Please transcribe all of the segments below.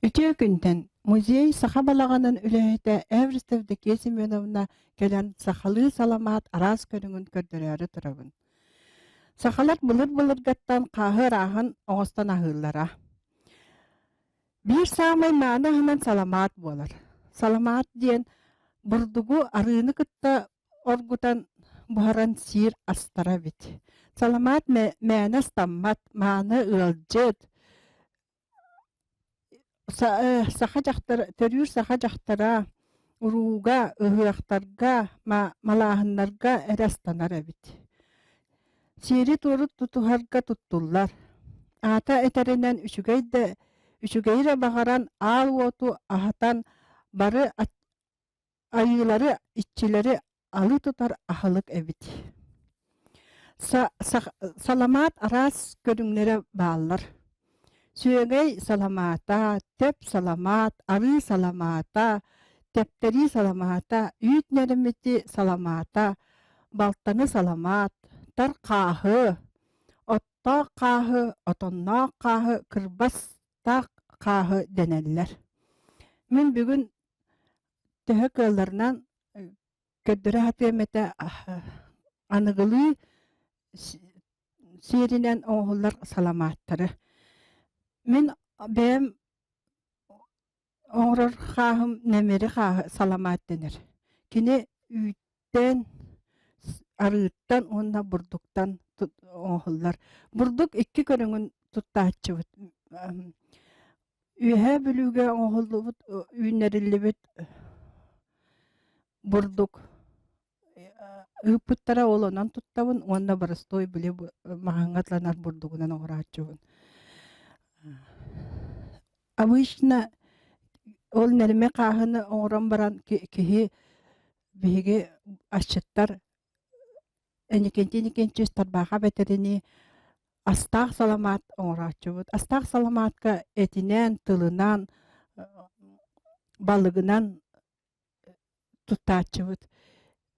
Ütü günden muzey saha balağının ülehete Everest'de Kesimiyonovna gelen sahalı salamat aras körüngün kördürörü turabın. Sahalat bulur gattan kahır ahın oğustan ahıllara. Bir samay mana hemen salamat bolar. Salamat diyen burdugu arığını kıtta orgutan buharan sir astara bit. Salamat mana stammat mana ılcıt. Saha жақтар төрүр саха жақтара уруга ыһыахтарга малааһыннарга эрастанар эбит. Сири турут тутуһарга туттуллар. Ата этеринен үчүгейре багаран аал уоту ахатан бары айылары итчилери алы тутар ахылык эбит. Саламат арас көрүңнере бааллар. Süegey salamata, tep salamat, arı salamata, tepteri salamata, üyt neremeti salamata, baltanı salamat, tar kahı, otta kahı, otonna kahı, kırbas ta kahı deneller. Min bugün töhö kıllarından köddüre hatiyemete anıgılı sirinen oğullar salamattırı. Min benim oğrur xahım nemeri xahı salamat denir. Kini üytten, arıttan, onna burduktan oğullar. Burduk iki körüngün tuttaçı bit. Ühe bülüge oğullu bit, üynerilli bit. Burduk. Üpüttara olanan tuttabın, onna barastoy bile mahangatlanar burdugunan oğraçı bit. Обычно ол нерме кахыны оңрон баран киһи биһиги аччыттар эникенчи тарбаха бетерини астаах саламат оңраачыбыт. Астаах саламатка этинен, тылынан, балыгынан туттаачыбыт.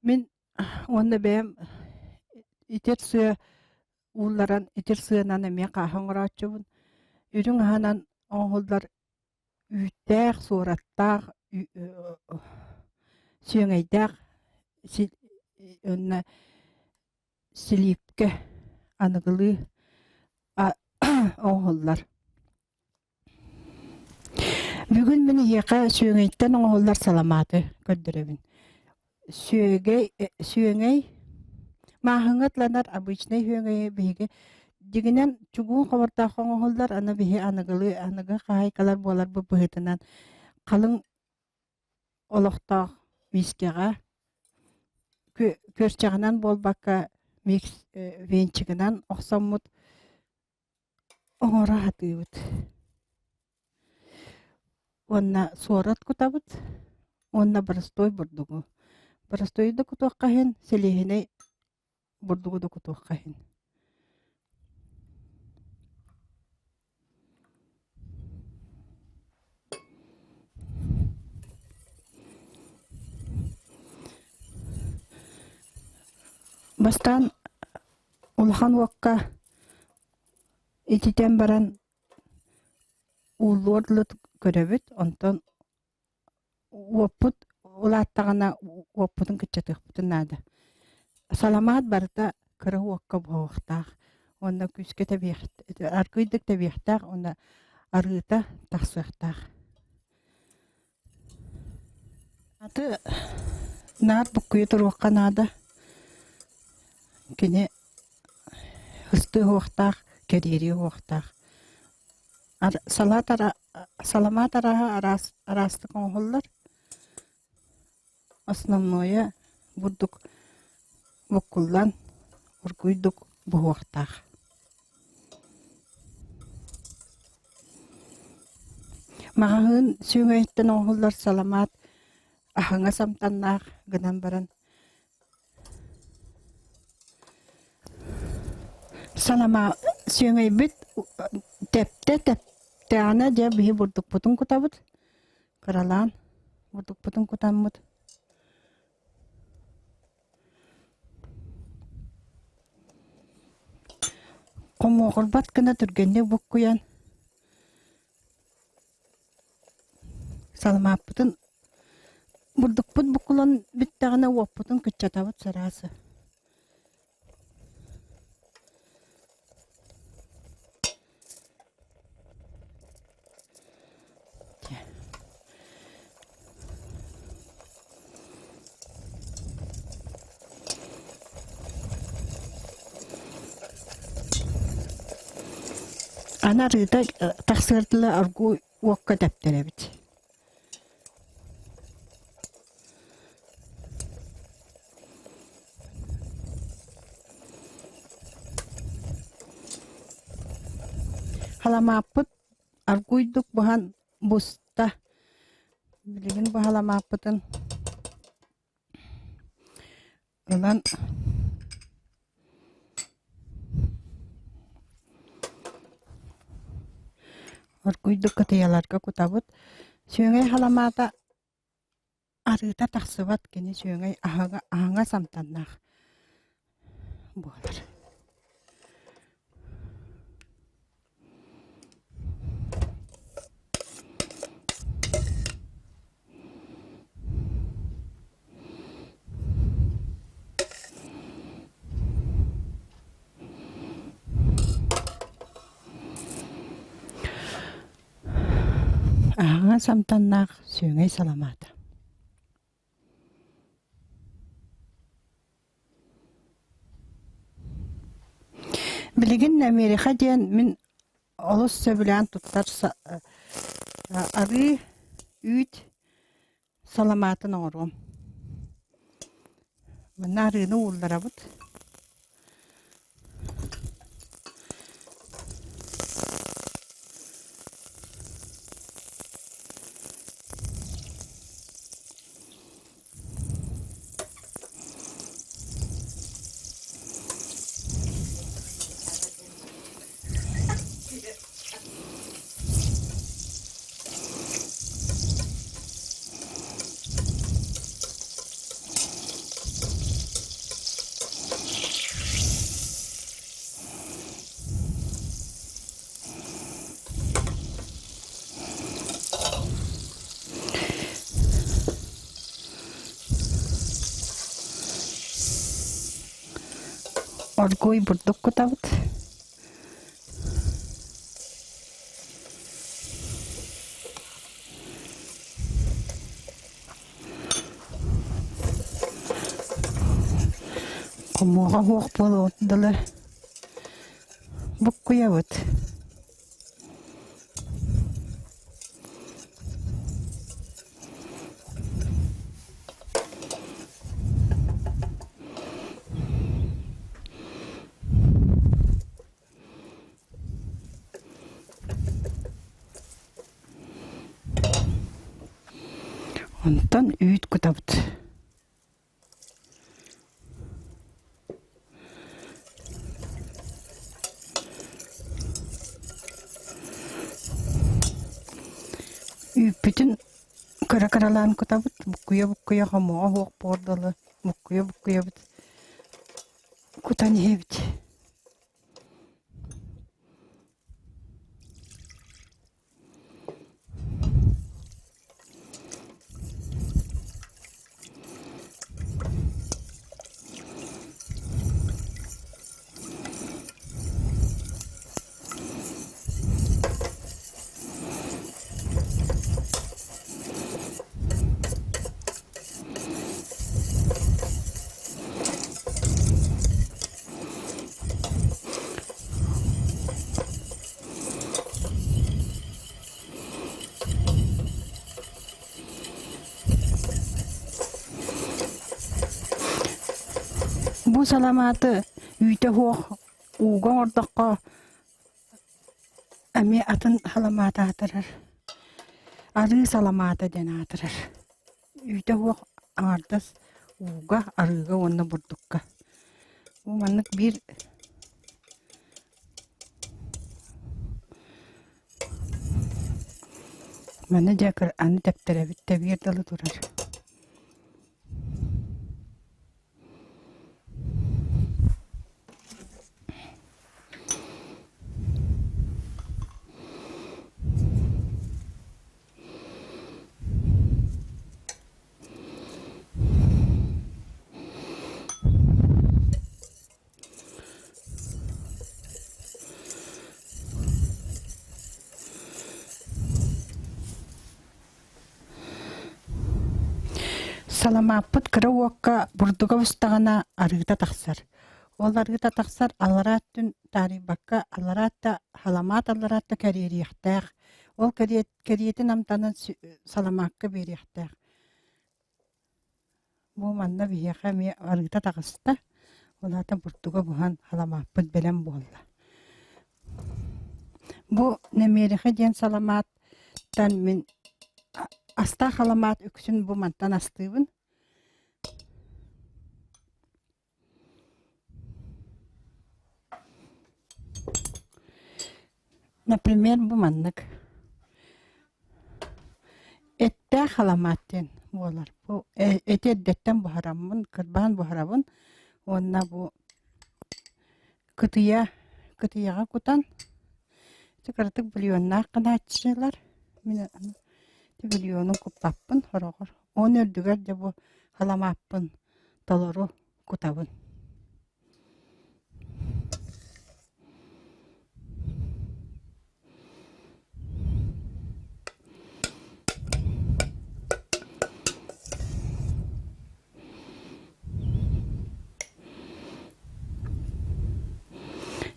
Мен онны бэм итер сыя ууларан итер сыянан эме каха оңраачыбыт. Үрүң аһанан оңолдар үйтәк, сураттак, сүйеңейдәк, өнне силипке аныгылы оңолдар. Бүгүн мени яка сүйеңейттен оңолдар саламаты көддөрөбүн. Сүйеңей махыңатланар обычный сүйеңей биге дигинен чугун хабарта оңолдар аны биһи аныгылы аныга хайкалар болар бу быһытынан калың олохтоох мискега көрчагынан болбакка микс венчигинан оксоммут оңора хатыыбыт. Онна суорат кутабыт, онна барастой бурдугу. Барастойду кутуаккахин, селихине бурдугуду кутуаккахин. Бастан улахан уакка ититен баран уулуорлут көрөбүт, онтон уоппут улааттагана уоппутун кычатыхпутун наада. Саламат барыта кыры уакка буохтаах, онна күске табиахт, аркыйдык табиахтаах, онна арыыта тахсыахтаах. Аты наар буккуйу туруакка наада. Кини хысты уақтақ, керери уақтақ. Саламат араха арастық оңғылар. Основное бурдук буккуллан ургуйдук буақтақ. Мағағын сүйіңейттен оңғылар саламат ахыңа самтаннақ гынан баран. Салама сүйеңей бит тепте ана же биһи бурдук путун кутабыт. Каралан бурдук путун кутаммыт. Комоғырбат кына түргенде буккуян. Salamapıtın burdukput bukulan bittağına uaputun kıçatavut sarası. Ana rıda taksırdıla argu uakka depterebit. Halamapıt arguyduk buhan busta. Bilgin bu halamapıtın ulan arguyduk kıtıyalarga kutabıt. Süngey halamata arıta taksıvat kini süngey ahanga samtannak bular. Ahanga samtannak süngey salamata. Bilgin Amerika diyen min olus söbülen tuttar arı üt salamatın orum. Bana arını uğurlara bud. Orgoy burduk kutabıt. Komoğa hoq bolu dalı. Bukkuya bud. Ondan üyt kutabıt. Bütün kara-karalan kutabıt. Bukkuya komoğa hoq bordalı. Bukkuya bud. Kutan hevit. Bu salamatı üyte hoq uğun ordaqqa emi atın halamata atırır. Arı salamata den atırır. Üyte hoq ardas uğga arıga onna burdukka. Bu manık bir mana jakır anı deptere bitte bir dalı durar. Саламаппыт кыра бурдуга бустагана арыгыта тахсар. Ол арыгыта тахсар алараттын тарибакка аларатта халамат аларатта карьерияхтах. Ол карьетин амтанын саламакка берияхтах. Бу манна бияха ми арыгыта тахыста. Олата бурдуга бухан халамаппыт белем болла. Бу немерихе ден саламаттан мен аста халамат үксүн бу мантан астыбын. Например, бу маннык. Этте халаматтен болар. Бу этеддеттен бухарамын, кырбан бухарабын. Онна бу кытыяга кутан. Тикартык бульонна кыначылар. Мен бульонун куптаппын, хорогор. Он өрдүгөр де бу халамаппын, толору кутабын.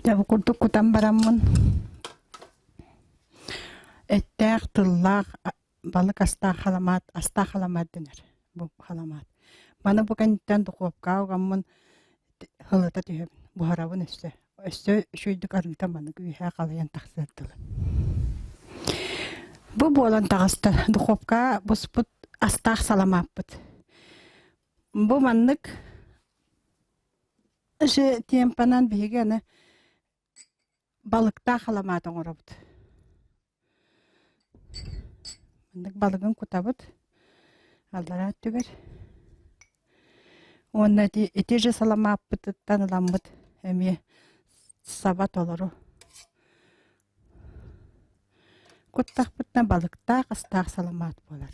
Дабы курдук кутан бараммын. Эттәк, тыллак, балык аста халамат денер. Бу халамат. Мана бу каниттан духовка огаммын хылыта түйөбүн. Бухарабын өстө. Өстө шүйдүк арыта маны күйхэ калыян тахсырдылы. Бу болан тағыста духовка буспут астақ саламаппыт. Бу маннык же темпанан бейгені балыкта халаматын орабыт. Маннык балыгын кутабыт. Аллара түгер. Онна ете же саламаппыт таныламбыт. Эме сабат олару. Куттақпытна балыкта астақ саламат болар.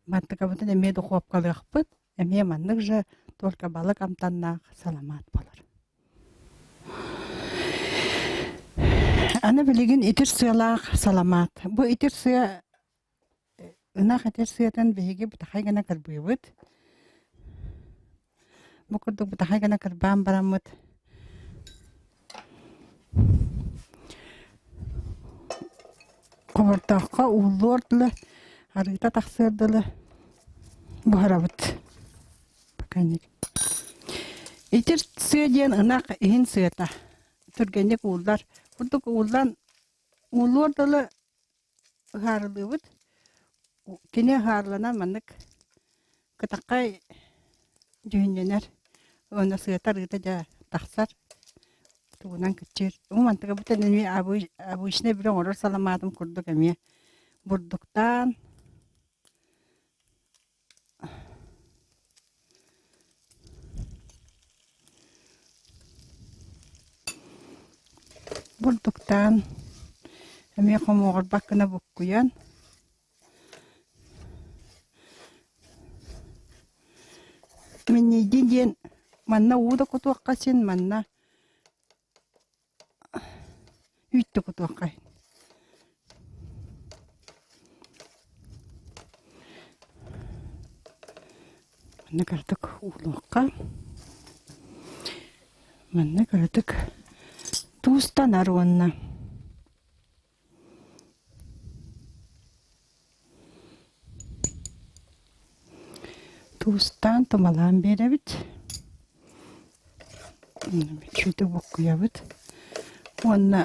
Мантыкабытын эме духовкалықпыт. Эме маннык же только балык амтанна саламат болар. Аны билеген итер сыялақ саламат. Бу итер сыя ынақ итер сыятан бейге бутахай гана кырбыйбыт. Бу курдук бутахай гана кырбан барамыт. Ковартаққа уллордылы, арыта тақсырдылы бұхарабыт. Баканек. Итер сыя ден ынақ ихин сыята. Түргенек улдар. Курдук улдан уллордылы ғарылыбыт. Кене ғарыланан маннык кытаққай жүйінленер. Оны сыята рыта да тақсар. Тугунан кичер. Умантыга бутан эми абышне билен орор саламатым курдук эми. Бурдуктан эми комогор бакына буккуян. Мен ден манна уда кутуакка сен манна үйтті кутуаккай. Манна кардык улуакка. Манна кардык туустан аруанна. Туустан томалан беребит. Чуйты букуябыт. Онна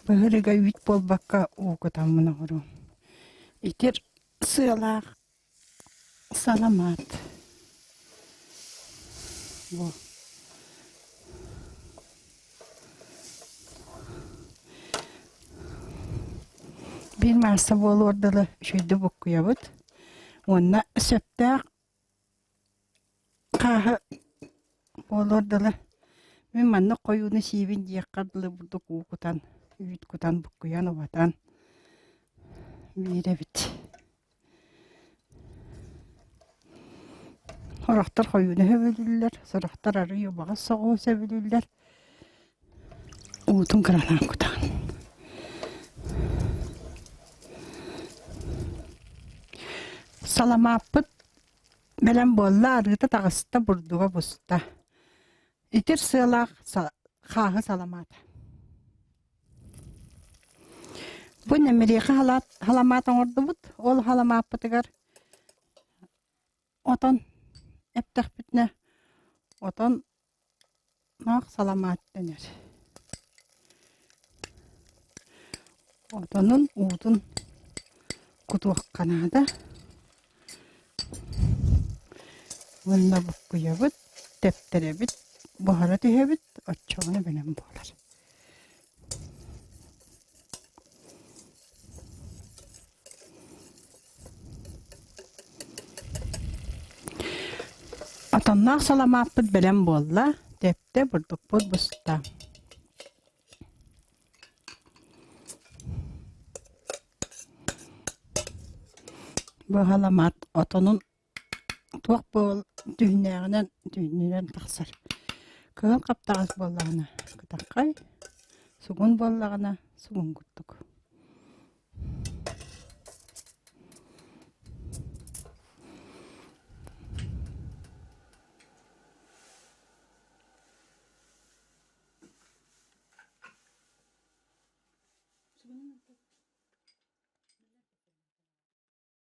бігірига үйт болбаққа оғытам мұна ғыру. Итер сыялақ саламат. Бұл. Bir marsa bol ordalı şöyle bukuyabıt. Onunla söptağ kahı bol ordalı. Ben manna koyunu şivin diye kadlı burada kukutan, üyüt kutan bukuyan ovatan. Bir evet. Horaktar koyunu heveliller, soraktar arıyor bağı soğuğu sevilirler. Uğutun kıralan kutan. Salamapıt Melen bolla arıta tağısta burduğa busta. İtir sığalaq xağı salamat. Bu nemeriyki halamat ordu bud. Ol halamapıtıgar. Oton eptek bitne. Oton naq salamat denir. Otonun udun kutuaq kanada. Bunda bukkuya bud. Teptere bit. Buhara tühe bit. Açağını benim bolar. Atonnaq salamapıt belem bolla. Tepte burduk bud busta. Bu halamat otonun tuaq bol düğünlerden taqsar. Kığın kaptağız bollağına kıtaqay. Sugun bollağına sugun guttuk.